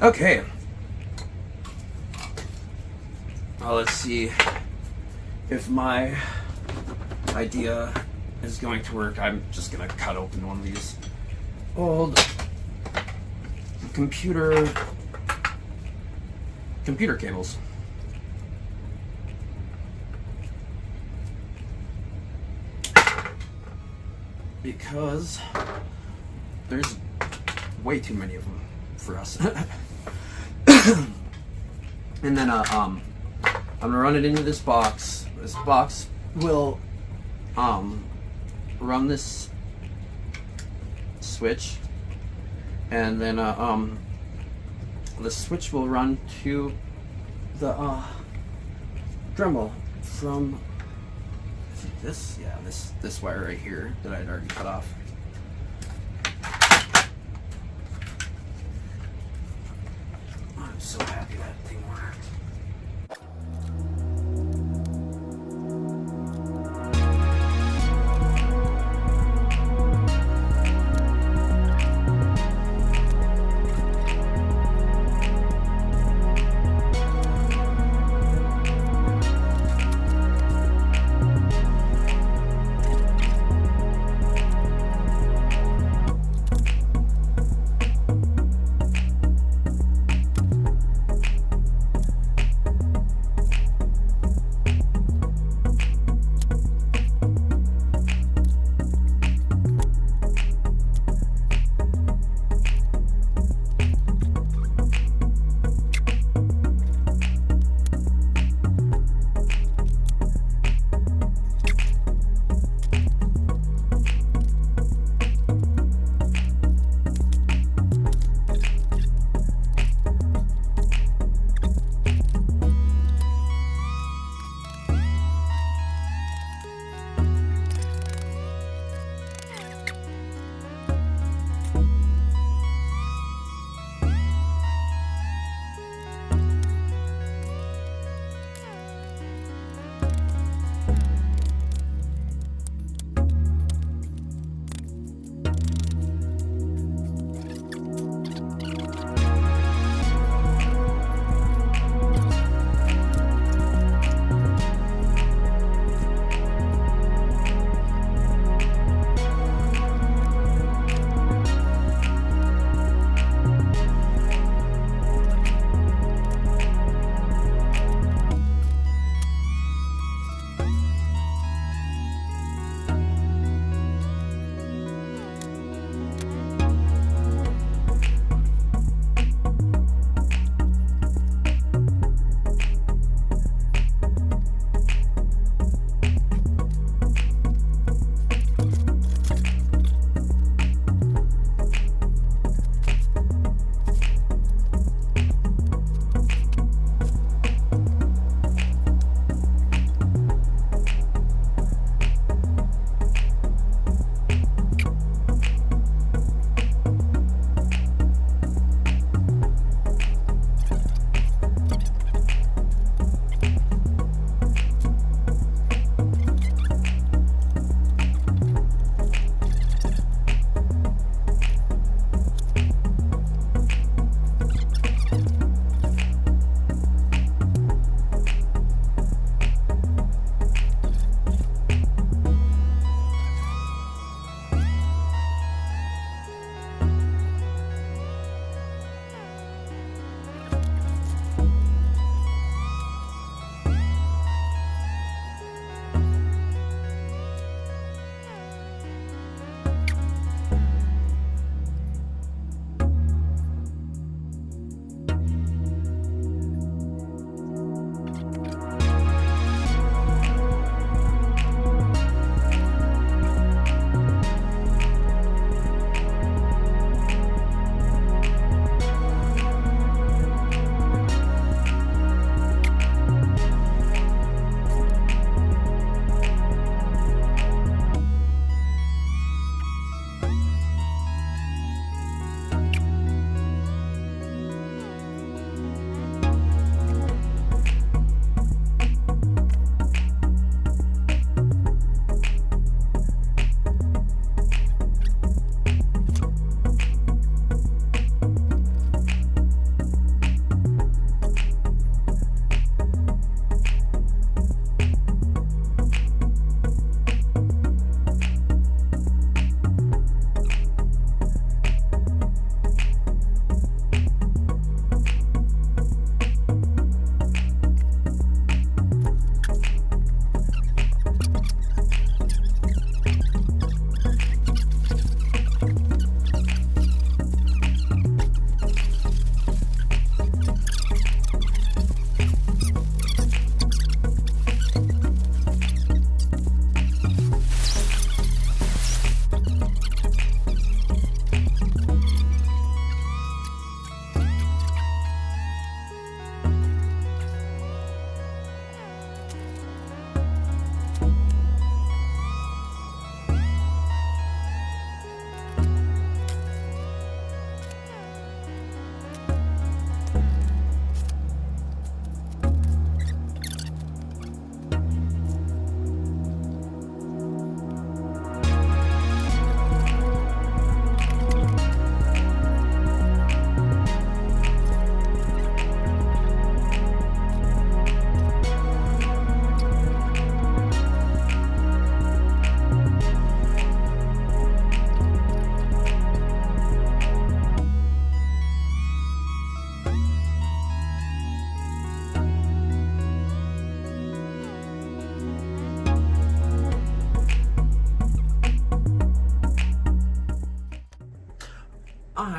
Okay. Let's see if my idea is going to work. I'm just gonna cut open one of these old computer cables. Because there's way too many of them for us. And then I'm gonna run it into this box. This box will run this switch, and then the switch will run to the Dremel from, I think this wire right here that I'd already cut off. I'm so happy that thing worked.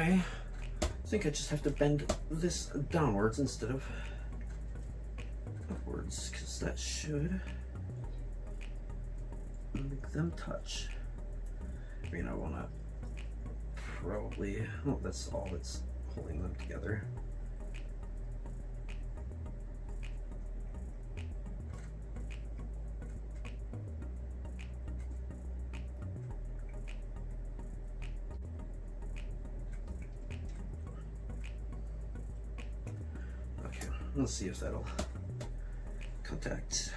I think I just have to bend this downwards instead of upwards, because that should make them touch. I mean, I want to probably, oh, that's all that's holding them together. Okay, let's see if that'll contact.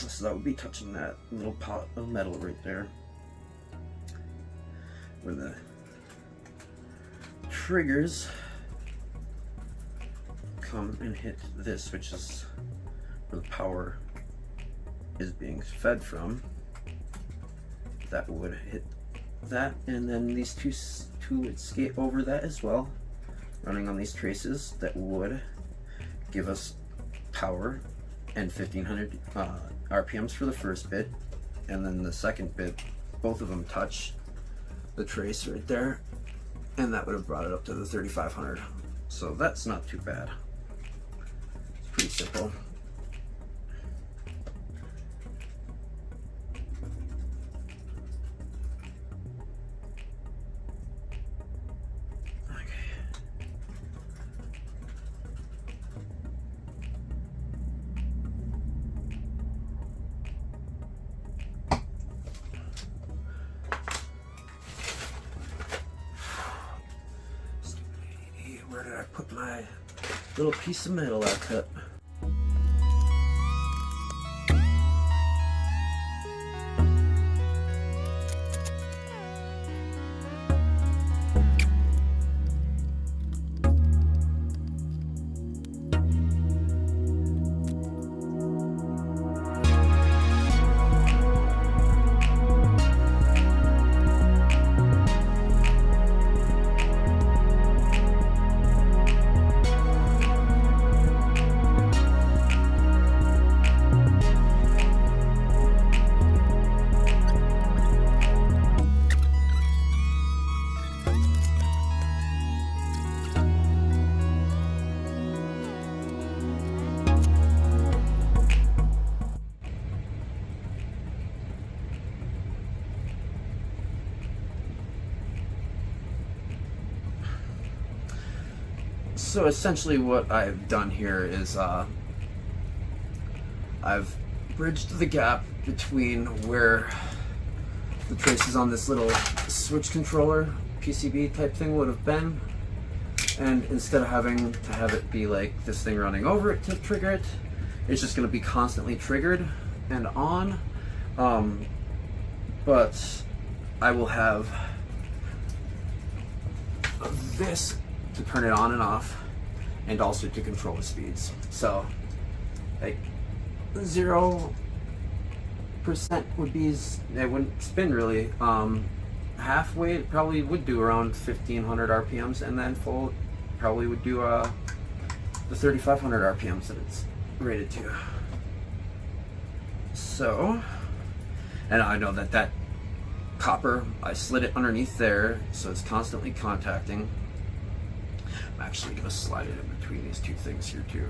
So that would be touching that little pot of metal right there, where the triggers come and hit this, which is where the power is being fed from. That would hit that, and then these two would skate over that as well, running on these traces that would give us power and 1500 RPMs for the first bit, and then the second bit, both of them touch the trace right there, and that would have brought it up to the 3500. So that's not too bad. It's pretty simple. Where did I put my little piece of metal I cut? So essentially what I've done here is I've bridged the gap between where the traces on this little switch controller PCB type thing would have been, and instead of having to have it be like this thing running over it to trigger it, it's just going to be constantly triggered and on. But I will have this to turn it on and off, and also to control the speeds. So like 0% would be, it wouldn't spin really. Halfway it probably would do around 1500 RPMs, and then full probably would do the 3500 RPMs that it's rated to. So, and I know that copper, I slid it underneath there, so it's constantly contacting. I'm actually going to slide it in between these two things here too.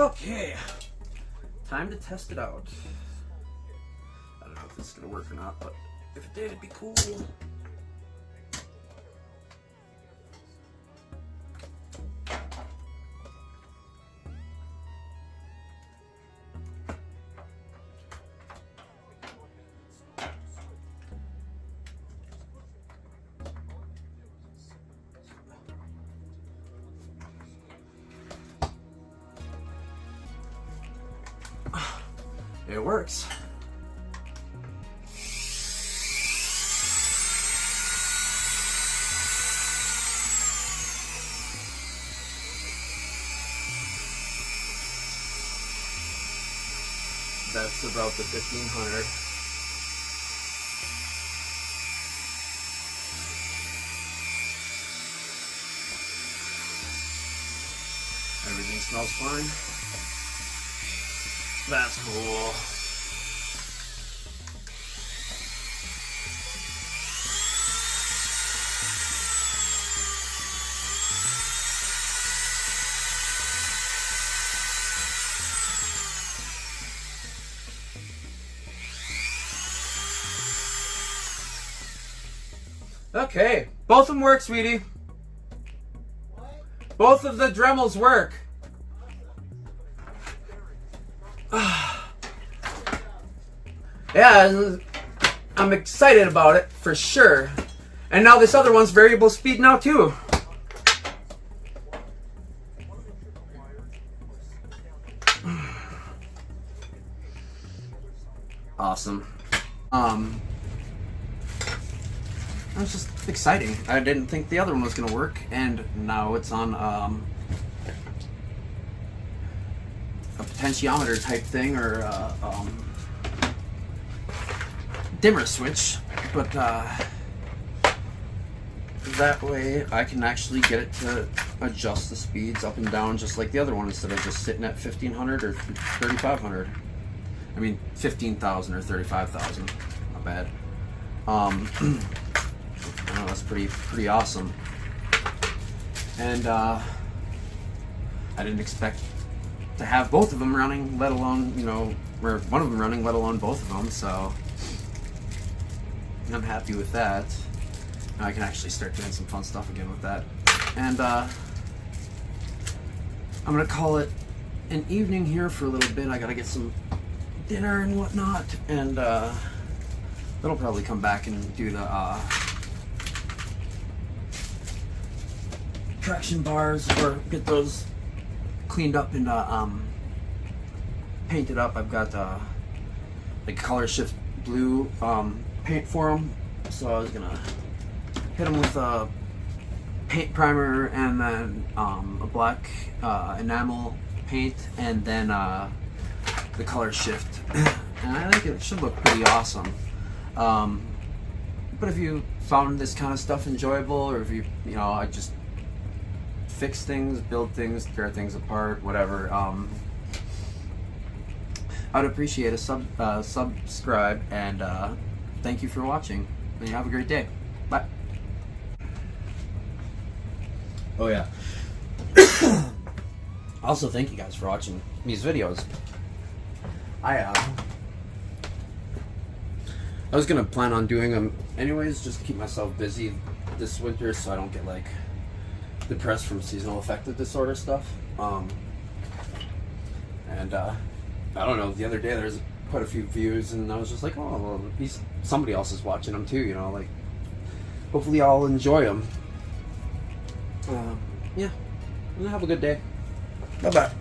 Okay, time to test it out. I don't know if this is gonna work or not, but if it did, it'd be cool. It works. That's about the 1500. Everything smells fine. That's cool. Okay, both of them work, sweetie. Both of the Dremels work. Yeah, I'm excited about it for sure. And now this other one's variable speed now too. Awesome. That was just exciting. I didn't think the other one was gonna work, and now it's on a potentiometer type thing, or dimmer switch, but that way I can actually get it to adjust the speeds up and down just like the other one, instead of just sitting at 1500 or 3500. I mean 15,000 or 35,000. Not bad. I know, that's pretty awesome. And I didn't expect to have both of them running, let alone, you know, or one of them running, let alone both of them, so I'm happy with that. Now I can actually start doing some fun stuff again with that. And I'm gonna call it an evening here for a little bit. I gotta get some dinner and whatnot, and then I'll probably come back and do the traction bars, or get those cleaned up and painted up. I've got like color shift blue paint for them, so I was gonna hit them with a paint primer and then a black enamel paint, and then the color shift. And I think it should look pretty awesome. But if you found this kind of stuff enjoyable, or if you know, I just fix things, build things, tear things apart, whatever, I'd appreciate a subscribe, and thank you for watching, and you have a great day. Bye. Oh yeah. Also, thank you guys for watching these videos. I was gonna plan on doing them anyways, just to keep myself busy this winter, so I don't get like depressed from seasonal affective disorder stuff. And I don't know, the other day there's quite a few views, and I was just like, oh, well, somebody else is watching them too, you know, like, hopefully I'll enjoy them. Yeah, have a good day. Bye bye.